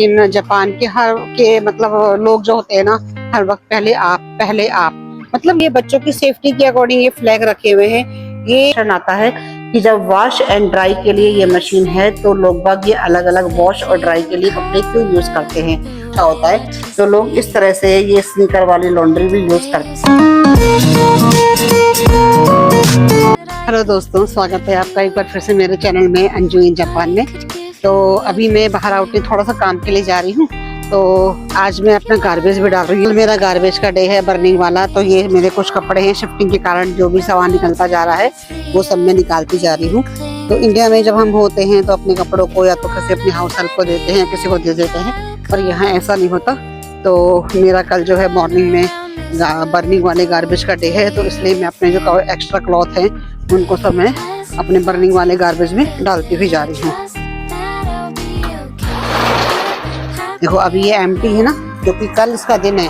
In Japan के मतलब लोग जो होते हैं ना, हर वक्त पहले आप मतलब ये बच्चों की सेफ्टी के अकॉर्डिंग ये फ्लैग रखे हुए हैं। ये आता है कि जब वॉश एंड ड्राई के लिए ये मशीन है तो लोग बाग ये अलग अलग वॉश और ड्राई के लिए कपड़े क्यों यूज करते हैं, क्या होता है। तो लोग इस तरह से ये स्नीकर वाली लॉन्ड्री भी यूज करते हैं। हेलो दोस्तों, स्वागत है आपका एक बार फिर से मेरे चैनल में अंजू इन जापान में। तो अभी मैं बाहर आउट थोड़ा सा काम के लिए जा रही हूँ। तो आज मैं अपना गार्बेज भी डाल रही हूँ। मेरा गार्बेज का डे है बर्निंग वाला। तो ये मेरे कुछ कपड़े हैं, शिफ्टिंग के कारण जो भी सामान निकलता जा रहा है वो सब मैं निकालती जा रही हूँ। तो इंडिया में जब हम होते हैं तो अपने कपड़ों को या तो किसी अपनी हाउस हेल्प को देते हैं, किसी को दे देते हैं, पर यहाँ ऐसा नहीं होता। तो मेरा कल जो है मॉर्निंग में बर्निंग वाले गार्बेज का डे है, तो इसलिए मैं अपने जो एक्स्ट्रा क्लॉथ हैं उनको सब मैं अपने बर्निंग वाले गार्बेज में डालती हुई जा रही हूँ। देखो अभी ये एम्प्टी है ना, क्योंकि कल इसका दिन है।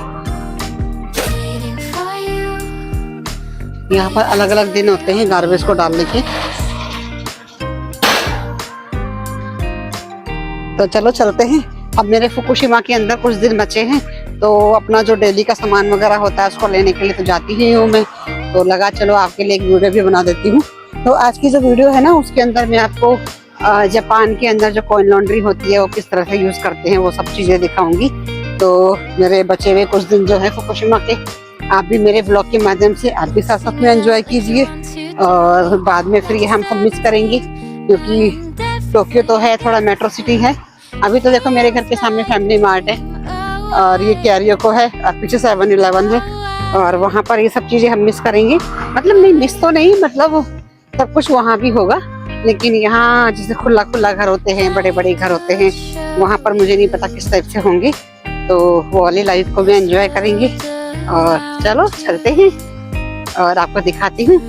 यहाँ पर अलग अलग दिन होते हैं गार्बेज को डालने के। तो चलो चलते हैं। अब मेरे फुकुशिमा के अंदर कुछ दिन बचे हैं, तो अपना जो डेली का सामान वगैरह होता है उसको लेने के लिए तो जाती ही हूँ मैं। तो लगा चलो आपके लिए एक वीडियो भी बना देती हूँ। तो आज की जो वीडियो है ना, उसके अंदर मैं आपको जापान के अंदर जो कॉइन लॉन्ड्री होती है वो किस तरह से यूज करते हैं वो सब चीजें दिखाऊंगी। तो मेरे बचे हुए कुछ दिन जो है फुकुशिमा के, आप भी मेरे ब्लॉग के माध्यम से आप भी साथ साथ में एंजॉय कीजिए। और बाद में फिर ये हम सब मिस करेंगे, क्योंकि टोक्यो तो है थोड़ा मेट्रो सिटी है। अभी तो देखो मेरे घर के सामने फैमिली मार्ट है और ये कैरियोको है और पीछे 7-Eleven है, और वहाँ पर ये सब चीजें हम मिस करेंगे। मतलब नहीं मिस तो नहीं, मतलब सब कुछ वहाँ भी होगा, लेकिन यहाँ जैसे खुला खुला घर होते हैं, बड़े बड़े घर होते हैं, वहाँ पर मुझे नहीं पता किस टाइप से होंगे। तो वो वाली लाइफ को भी एंजॉय करेंगे। और चलो चलते हैं और आपको दिखाती हूँ।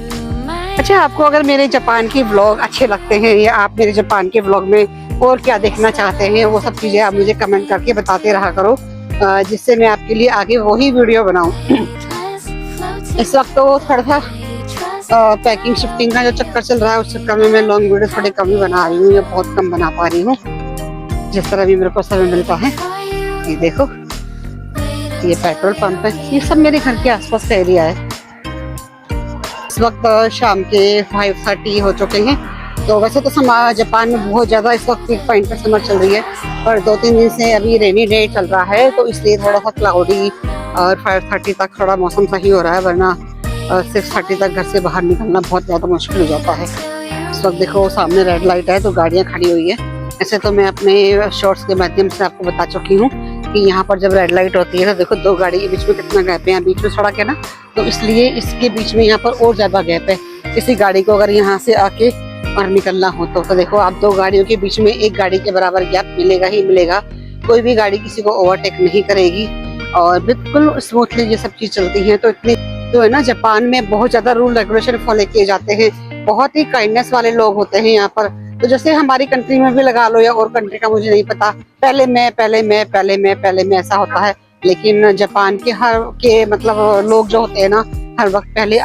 अच्छा, आपको अगर मेरे जापान के व्लॉग अच्छे लगते हैं या आप मेरे जापान के व्लॉग में और क्या देखना चाहते हैं, वो सब चीजें आप मुझे कमेंट करके बताते रहा करो, जिससे मैं आपके लिए आगे वही वीडियो बनाऊं। इस वक्त तो थोड़ा सा पैकिंग शिफ्टिंग का जो चक्कर चल रहा है, उस चक्कर में मैं लॉन्ग वीडियो थोड़े कम ही बना रही हूँ या बहुत कम बना पा रही हूँ, जिस तरह भी मेरे को समय मिलता है। ये देखो ये पेट्रोल पंप है, ये सब मेरे घर के आसपास का एरिया है। इस वक्त शाम के 5:30 हो चुके हैं। तो वैसे तो जापान में बहुत ज़्यादा इस वक्त पीक पॉइंट पर समर चल रही है, पर 2-3 दिन से अभी रेनी डे चल रहा है, तो इसलिए थोड़ा सा क्लाउडी और 5:30 तक थोड़ा मौसम सही हो रहा है, वरना 6:30 तक घर से बाहर निकलना बहुत ज़्यादा मुश्किल हो जाता है। इस वक्त देखो सामने रेड लाइट है तो गाड़ियाँ खड़ी हुई है। ऐसे तो मैं अपने शॉर्ट्स के माध्यम से आपको बता चुकी हूँ कि यहाँ पर जब रेड लाइट होती है तो देखो दो गाड़ी के बीच में कितना गैप है। यहाँ बीच में सड़क है ना, तो इसलिए इसके बीच में यहाँ पर और ज़्यादा गैप है। किसी गाड़ी को अगर यहाँ से आके और निकलना हो तो देखो आप दो गाड़ियों के बीच में एक गाड़ी के बराबर गैप मिलेगा ही मिलेगा। कोई भी गाड़ी किसी को ओवरटेक नहीं करेगी और बिल्कुल स्मूथली ये सब चीज़ चलती है। तो इतनी तो है ना, जापान में बहुत ज्यादा रूल रेगुलेशन फॉलो किए जाते हैं। बहुत ही काइंडनेस वाले लोग होते हैं यहाँ पर। तो जैसे हमारी कंट्री में भी लगा लो या और कंट्री का मुझे नहीं पता, पहले मैं ऐसा होता है। लेकिन जापान के मतलब लोग जो होते हैं ना, हर वक्त पहले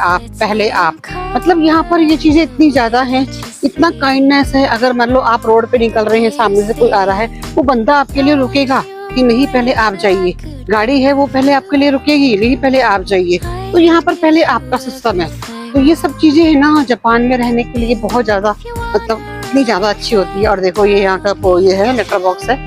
आप मतलब यहाँ पर ये चीजें इतनी ज्यादा हैं, इतना काइंडनेस है। अगर मान लो आप रोड पे निकल रहे हैं, सामने से कोई आ रहा है, वो बंदा आपके लिए रुकेगा कि नहीं पहले आप जाइए। गाड़ी है वो पहले आपके लिए रुकेगी, नहीं पहले आप जाइए। तो यहाँ पर पहले आपका सिस्टम है। तो ये सब चीजें है ना, जापान में रहने के लिए बहुत ज्यादा मतलब इतनी ज्यादा अच्छी होती है। और देखो ये यहाँ का ये है लेटर बॉक्स है।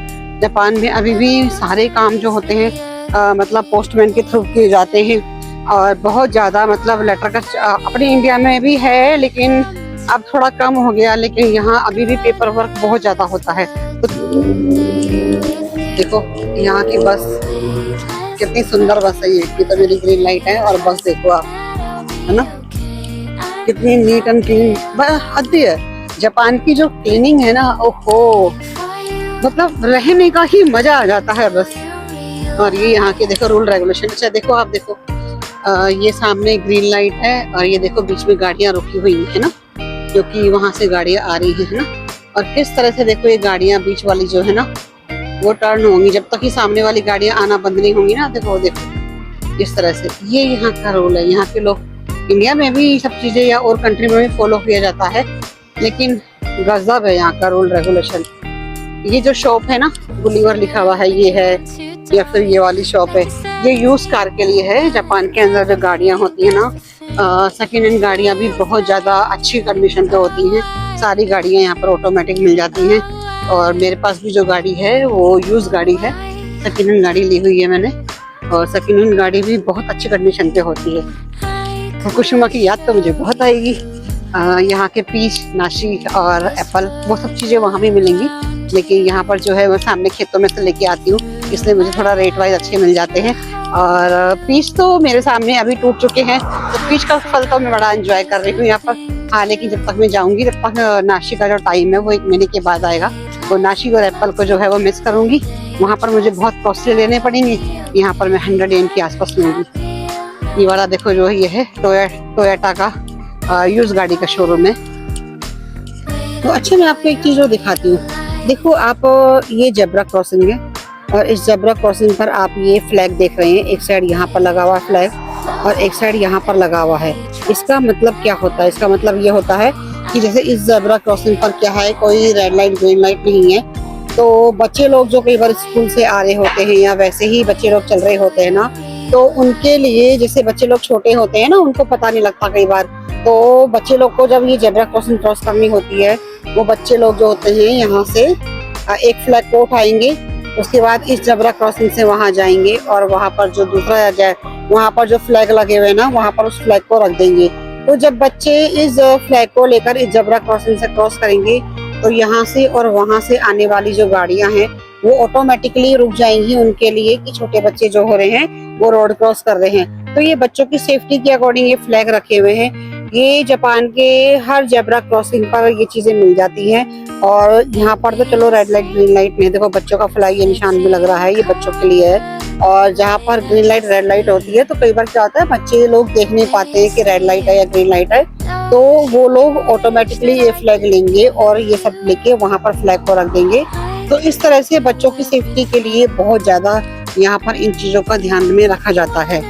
जापान में अभी भी सारे काम जो होते हैं मतलब पोस्टमैन के थ्रू किए जाते हैं, और बहुत ज्यादा मतलब लेटर का अपने इंडिया में भी है, लेकिन अब थोड़ा कम हो गया। लेकिन यहाँ अभी भी पेपर वर्क बहुत ज्यादा होता है। तो देखो यहाँ की बस कितनी सुंदर बस है। ये तो मेरी ग्रीन लाइट है और बस देखो आप, है ना, कितनी नीट एंड क्लीन हद्दी है। जापान की जो क्लीनिंग है ना, ओहो, मतलब रहने का ही मजा आ जाता है बस। और ये यहाँ के देखो रूल रेगुलेशन। अच्छा देखो आप देखो ये सामने ग्रीन लाइट है और ये देखो बीच में गाड़ियाँ रुकी हुई है ना, क्योंकि वहां से गाड़ियाँ आ रही है ना। और किस तरह से देखो ये गाड़ियाँ बीच वाली जो है ना वो टर्न होंगी, जब तक ही सामने वाली गाड़ियाँ आना बंद नहीं होंगी ना। देखो इस तरह से ये यहाँ का रूल है। यहाँ के लोग, इंडिया में भी सब चीजें या और कंट्री में भी फॉलो किया जाता है, लेकिन गजब है यहाँ का रूल रेगुलेशन। ये जो शॉप है ना, गुलिवर लिखा हुआ है, ये है, या फिर ये वाली शॉप है, ये यूज कार के लिए है। जापान के अंदर जो गाड़ियाँ होती है ना, सेकेंड हैंड गाड़ियाँ भी बहुत ज़्यादा अच्छी कंडीशन पे होती हैं। सारी गाड़ियाँ यहाँ पर ऑटोमेटिक मिल जाती हैं। और मेरे पास भी जो गाड़ी है वो यूज गाड़ी है, सेकेंड हैंड गाड़ी ली हुई है मैंने, और सेकेंड हैंड गाड़ी भी बहुत अच्छी कंडीशन पे होती है। फुकुशिमा की याद तो मुझे बहुत आएगी। यहाँ के पीच, नाशी और एप्पल, वो सब चीज़ें वहाँ भी मिलेंगी, लेकिन यहाँ पर जो है मैं सामने खेतों में से लेके आती हूँ, इसलिए मुझे थोड़ा रेट वाइज अच्छे मिल जाते हैं। और पीच तो मेरे सामने अभी टूट चुके हैं, तो पीच का फल तो मैं बड़ा एंजॉय कर रही हूँ यहाँ पर। हाँ, लेकिन जब तक मैं जाऊँगी, जब तक नाशी का जो टाइम है वो 1 महीने के बाद आएगा, तो नाशी और एप्पल को जो है वो मिस करूँगी। वहाँ पर मुझे बहुत कॉस्टली लेने पड़ेंगे, यहाँ पर मैं 100 येन के आसपास लूँगी। ये वाला देखो जो ये है टोयोटा का यूज गाड़ी का शोरूम है। तो अच्छा, मैं आपको एक चीज़ और दिखाती हूँ। देखो आप, ये जेब्रा क्रॉसिंग है, और इस जेब्रा क्रॉसिंग पर आप ये फ्लैग देख रहे हैं। एक साइड यहाँ पर लगा हुआ है फ्लैग, और एक साइड यहाँ पर लगा हुआ है। इसका मतलब क्या होता है? इसका मतलब ये होता है कि जैसे इस जेब्रा क्रॉसिंग पर क्या है, कोई रेड लाइट ग्रीन लाइट नहीं है, तो बच्चे लोग जो कई बार स्कूल से आ रहे होते हैं, या वैसे ही बच्चे लोग चल रहे होते हैं ना, तो उनके लिए, जैसे बच्चे लोग छोटे होते हैं ना, उनको पता नहीं लगता कई बार, तो बच्चे लोग को जब ये जेब्रा क्रॉसिंग क्रॉस करनी होती है, वो बच्चे लोग जो होते हैं यहाँ से एक फ्लैग को उठाएंगे, उसके बाद इस जेब्रा क्रॉसिंग से वहाँ जाएंगे, और वहाँ पर जो दूसरा वहाँ पर जो फ्लैग लगे हुए ना, वहाँ पर उस फ्लैग को रख देंगे। तो जब बच्चे इस फ्लैग को लेकर इस जेब्रा क्रॉसिंग से क्रॉस करेंगे, तो यहाँ से और वहाँ से आने वाली जो गाड़ियाँ हैं वो ऑटोमेटिकली रुक जाएंगी उनके लिए, कि छोटे बच्चे जो हो रहे हैं वो रोड क्रॉस कर रहे हैं। तो ये बच्चों की सेफ्टी के अकॉर्डिंग ये फ्लैग रखे हुए हैं। ये जापान के हर जेब्रा क्रॉसिंग पर ये चीजें मिल जाती हैं। और यहाँ पर तो चलो रेड लाइट ग्रीन लाइट नहीं, देखो बच्चों का फ्लैग, ये निशान भी लग रहा है, ये बच्चों के लिए है। और जहाँ पर ग्रीन लाइट रेड लाइट होती है, तो कई बार क्या होता है, बच्चे लोग देख नहीं पाते हैं कि रेड लाइट है या ग्रीन लाइट है, तो वो लोग ऑटोमेटिकली ये फ्लैग लेंगे और ये सब लेके वहाँ पर फ्लैग को रख देंगे। तो इस तरह से बच्चों की सेफ्टी के लिए बहुत ज्यादा यहाँ पर इन चीजों का ध्यान में रखा जाता है।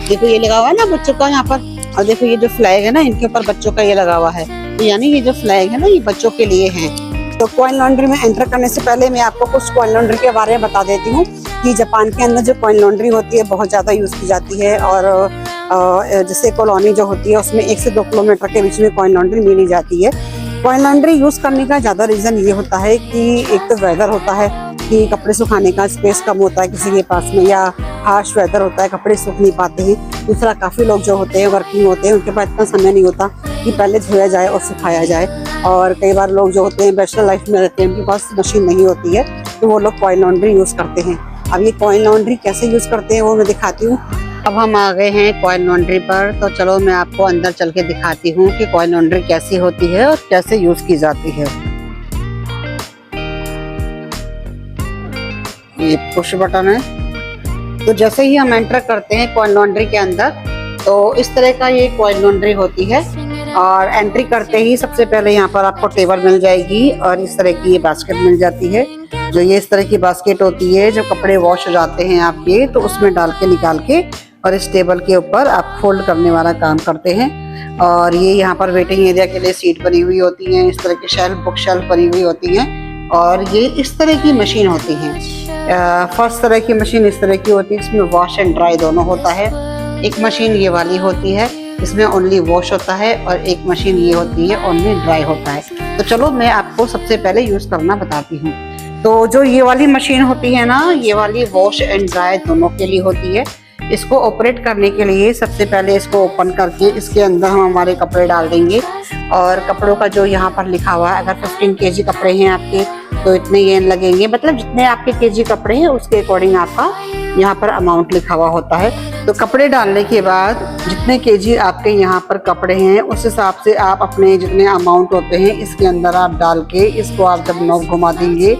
देखो ये लगा हुआ है ना बच्चों का यहाँ पर, और देखो ये जो फ्लैग है ना, इनके ऊपर बच्चों का ये लगा हुआ है, तो यानी ये जो फ्लैग है ना, ये बच्चों के लिए है। तो कॉइन लॉन्ड्री में एंटर करने से पहले मैं आपको कुछ कॉइन लॉन्ड्री के बारे में बता देती हूँ कि जापान के अंदर जो कॉइन लॉन्ड्री होती है बहुत ज़्यादा यूज़ की जाती है। और जैसे कॉलोनी जो होती है उसमें 1 से 2 किलोमीटर के बीच में कॉइन लॉन्ड्री मिली जाती है। कॉइन लॉन्ड्री यूज़ करने का ज़्यादा रीज़न ये होता है कि एक तो वेदर होता है कि कपड़े सुखाने का स्पेस कम होता है किसी के पास में, या हार्श वेदर होता है, कपड़े सूख नहीं पाते हैं। दूसरा, काफ़ी लोग जो होते हैं वर्किंग होते हैं, उनके पास इतना समय नहीं होता कि पहले धोया जाए और सुखाया जाए। और कई बार लोग जो होते हैं बैचलर लाइफ में रहते हैं, उनके पास मशीन नहीं होती है, तो वो लोग कॉइन लॉन्ड्री यूज़ करते हैं। अब ये कॉइन लॉन्ड्री कैसे यूज़ करते हैं वो मैं दिखाती हूँ। अब हम आ गए हैं कॉइन लॉन्ड्री पर, तो चलो मैं आपको अंदर चल के दिखाती हूँ कि कॉइन लॉन्ड्री कैसी होती है और कैसे यूज़ की जाती है। ये पुश बटन है, तो जैसे ही हम एंटर करते हैं कॉइन लॉन्ड्री के अंदर, तो इस तरह का ये कॉइन लॉन्ड्री होती है। और एंट्री करते ही सबसे पहले यहाँ पर आपको टेबल मिल जाएगी, और इस तरह की ये बास्केट मिल जाती है। जो ये इस तरह की बास्केट होती है, जो कपड़े वॉश हो जाते हैं आपके, तो उसमें डाल के निकाल के और इस टेबल के ऊपर आप फोल्ड करने वाला काम करते हैं। और ये यहाँ पर वेटिंग एरिया के लिए सीट बनी हुई होती है, इस तरह की शेल्फ, बुक शेल्फ बनी हुई होती हैं। और ये इस तरह की मशीन होती है। फर्स्ट तरह की मशीन इस तरह की होती है, इसमें वॉश एंड ड्राई दोनों होता है। एक मशीन ये वाली होती है, इसमें ओनली वॉश होता है, और एक मशीन ये होती है ओनली ड्राई होता है। तो चलो मैं आपको सबसे पहले यूज़ करना बताती हूँ। तो जो ये वाली मशीन होती है ना, ये वाली वॉश एंड ड्राई दोनों के लिए होती है। इसको ऑपरेट करने के लिए सबसे पहले इसको ओपन करके इसके अंदर हम हमारे कपड़े डाल देंगे। और कपड़ों का जो यहाँ पर लिखा हुआ है, अगर 15 kg कपड़े हैं आपके तो इतने येन लगेंगे, मतलब जितने आपके kg कपड़े हैं उसके अकॉर्डिंग आपका यहाँ पर अमाउंट लिखा हुआ होता है। तो कपड़े डालने के बाद जितने kg आपके यहाँ पर कपड़े हैं उस हिसाब से आप अपने जितने अमाउंट होते हैं इसके अंदर आप डाल के इसको आप जब नोक घुमा देंगे,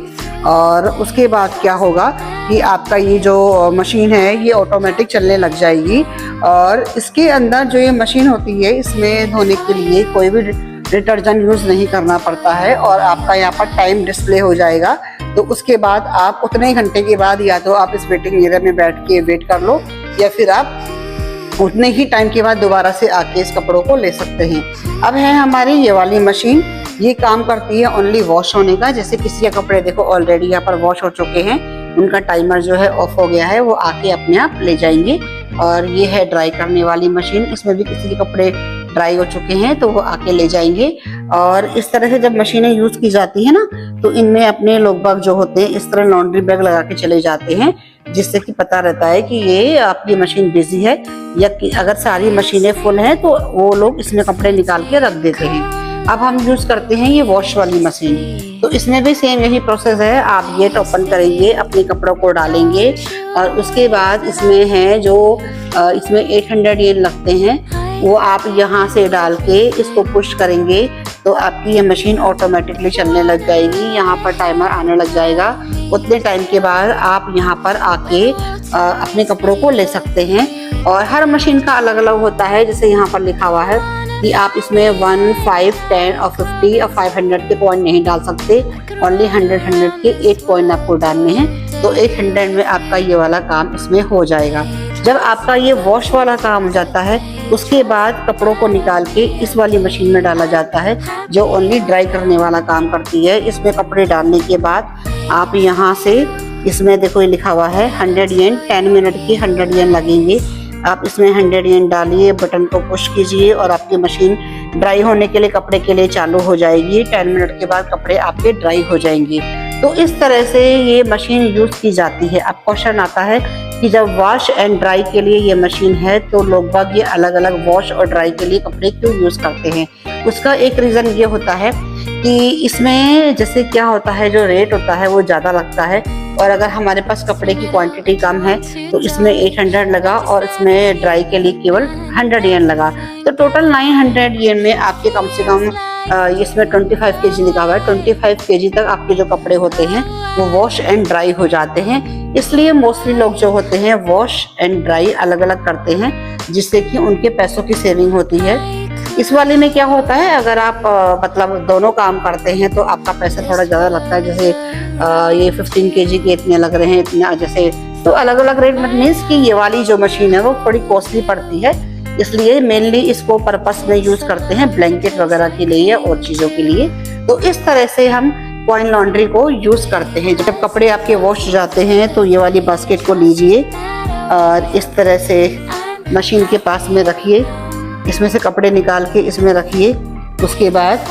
और उसके बाद क्या होगा कि आपका ये जो मशीन है ये ऑटोमेटिक चलने लग जाएगी। और इसके अंदर जो ये मशीन होती है, इसमें धोने के लिए कोई भी डिटर्जेंट यूज़ नहीं करना पड़ता है, और आपका यहाँ पर टाइम डिस्प्ले हो जाएगा। तो उसके बाद आप उतने घंटे के बाद या तो आप इस वेटिंग एरिया में बैठ के वेट कर लो, या फिर आप उतने ही टाइम के बाद दोबारा से आके इस कपड़ों को ले सकते हैं। अब है हमारी ये वाली मशीन, ये काम करती है ओनली वॉश होने का। जैसे किसी के कपड़े देखो ऑलरेडी यहाँ पर वॉश हो चुके हैं, उनका टाइमर जो है ऑफ हो गया है, वो आके अपने आप ले जाएंगे। और ये है ड्राई करने वाली मशीन, इसमें भी किसी के कपड़े ड्राई हो चुके हैं तो वो आके ले जाएंगे। और इस तरह से जब मशीनें यूज की जाती है ना, तो इनमें अपने लोग बाग जो होते हैं इस तरह लॉन्ड्री बैग लगा के चले जाते हैं, जिससे कि पता रहता है कि ये आपकी मशीन बिजी है, या कि अगर सारी मशीनें फुल हैं तो वो लोग इसमें कपड़े निकाल के रख देते हैं। अब हम यूज करते हैं ये वॉश वाली मशीन, तो इसमें भी सेम यही प्रोसेस है। आप गेट ओपन करेंगे, अपने कपड़ों को डालेंगे और उसके बाद इसमें है जो इसमें 800 येन लगते हैं, वो आप यहाँ से डाल के इसको पुश करेंगे तो आपकी ये मशीन ऑटोमेटिकली चलने लग जाएगी। यहाँ पर टाइमर आने लग जाएगा। उतने टाइम के बाद आप यहाँ पर आके अपने कपड़ों को ले सकते हैं। और हर मशीन का अलग अलग होता है। जैसे यहाँ पर लिखा हुआ है कि आप इसमें 1, 5, 10 और 50 और 500 के कॉइन नहीं डाल सकते, ओनली 100 के 8 कॉइन आपको डालने हैं। तो 800 में आपका ये वाला काम इसमें हो जाएगा। जब आपका ये वॉश वाला काम हो जाता है, उसके बाद कपड़ों को निकाल के इस वाली मशीन में डाला जाता है जो ओनली ड्राई करने वाला काम करती है। इसमें कपड़े डालने के बाद आप यहाँ से, इसमें देखो ये लिखा हुआ है 100 येन, 10 मिनट के 100 येन लगेंगे। आप इसमें 100 येन डालिए, बटन को पुश कीजिए और आपकी मशीन ड्राई होने के लिए, कपड़े के लिए चालू हो जाएगी। 10 मिनट के बाद कपड़े आपके ड्राई हो जाएंगे। तो इस तरह से ये मशीन यूज की जाती है। अब क्वेश्चन आता है कि जब वॉश एंड ड्राई के लिए ये मशीन है तो लोग बाग ये अलग अलग वॉश और ड्राई के लिए कपड़े क्यों यूज करते हैं? उसका एक रीजन ये होता है कि इसमें जैसे क्या होता है, जो रेट होता है वो ज़्यादा लगता है, और अगर हमारे पास कपड़े की क्वांटिटी कम है तो इसमें 800 लगा और इसमें ड्राई के लिए केवल 100 येन लगा। तो टोटल 900 येन में आपके कम से कम इसमें 25 kg लिखा हुआ है, 25 kg तक आपके जो कपड़े होते हैं वो वॉश एंड ड्राई हो जाते हैं। इसलिए मोस्टली लोग जो होते हैं वॉश एंड ड्राई अलग अलग करते हैं, जिससे कि उनके पैसों की सेविंग होती है। इस वाले में क्या होता है, अगर आप मतलब दोनों काम करते हैं तो आपका पैसा थोड़ा ज़्यादा लगता है। जैसे ये 15 kg के इतने लग रहे हैं, इतना जैसे, तो अलग अलग रेट मीन्स कि ये वाली जो मशीन है वो थोड़ी कॉस्टली पड़ती है। इसलिए मेनली इसको पर्पस में यूज करते हैं, ब्लैंकेट वगैरह के लिए या और चीज़ों के लिए। तो इस तरह से हम कॉइन लॉन्ड्री को यूज करते हैं। जब कपड़े आपके वॉश हो जाते हैं तो ये वाली बास्केट को लीजिए और इस तरह से मशीन के पास में रखिए, इसमें से कपड़े निकाल के इसमें रखिए। उसके बाद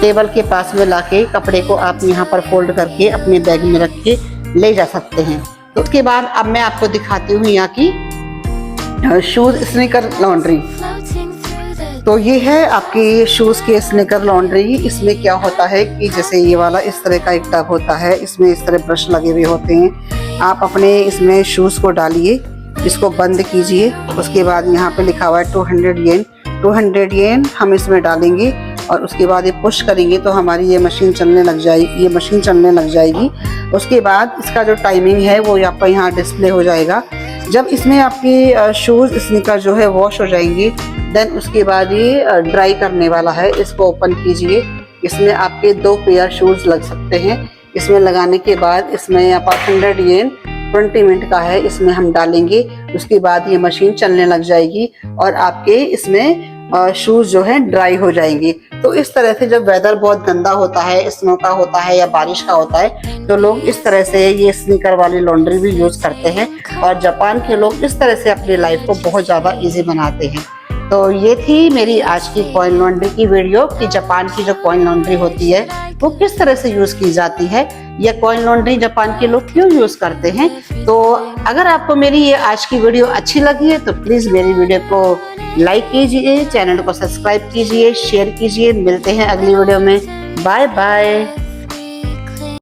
टेबल के पास में लाके कपड़े को आप यहाँ पर फोल्ड करके अपने बैग में रख के ले जा सकते हैं। तो उसके बाद अब मैं आपको दिखाती हूँ यहाँ की शूज स्नीकर लॉन्ड्री। तो ये है आपकी शूज के स्नीकर लॉन्ड्री। इसमें क्या होता है कि जैसे ये वाला इस तरह का एक टब होता है, इसमें इस तरह ब्रश लगे हुए होते हैं। आप अपने इसमें शूज को डालिए, इसको बंद कीजिए। उसके बाद यहाँ पे लिखा हुआ है 200 येन, 200 येन हम इसमें डालेंगे और उसके बाद ये पुश करेंगे तो हमारी ये मशीन चलने लग जाएगी, ये मशीन चलने लग जाएगी। उसके बाद इसका जो टाइमिंग है वो यहाँ पर यहाँ डिस्प्ले हो जाएगा। जब इसमें आपकी शूज स्नीकर जो है वॉश हो जाएंगी, देन उसके बाद ये ड्राई करने वाला है। इसको ओपन कीजिए, इसमें आपके 2 पेयर शूज लग सकते हैं। इसमें लगाने के बाद इसमें यहाँ पर 100 येन 20 मिनट का है, इसमें हम डालेंगे। उसके बाद ये मशीन चलने लग जाएगी और आपके इसमें शूज जो है ड्राई हो जाएंगे। तो इस तरह से जब वेदर बहुत गंदा होता है, स्नो का होता है या बारिश का होता है, तो लोग इस तरह से ये स्नीकर वाली लॉन्ड्री भी यूज करते हैं। और जापान के लोग इस तरह से अपनी लाइफ को बहुत ज़्यादा इजी बनाते हैं। तो ये थी मेरी आज की कॉइन लॉन्ड्री की वीडियो कि जापान की जो कॉइन लॉन्ड्री होती है वो किस तरह से यूज की जाती है, या कॉइन लॉन्ड्री जापान के लोग क्यों यूज करते हैं। तो अगर आपको मेरी ये आज की वीडियो अच्छी लगी है तो प्लीज मेरी वीडियो को लाइक कीजिए, चैनल को सब्सक्राइब कीजिए, शेयर कीजिए। मिलते हैं अगली वीडियो में। Bye bye.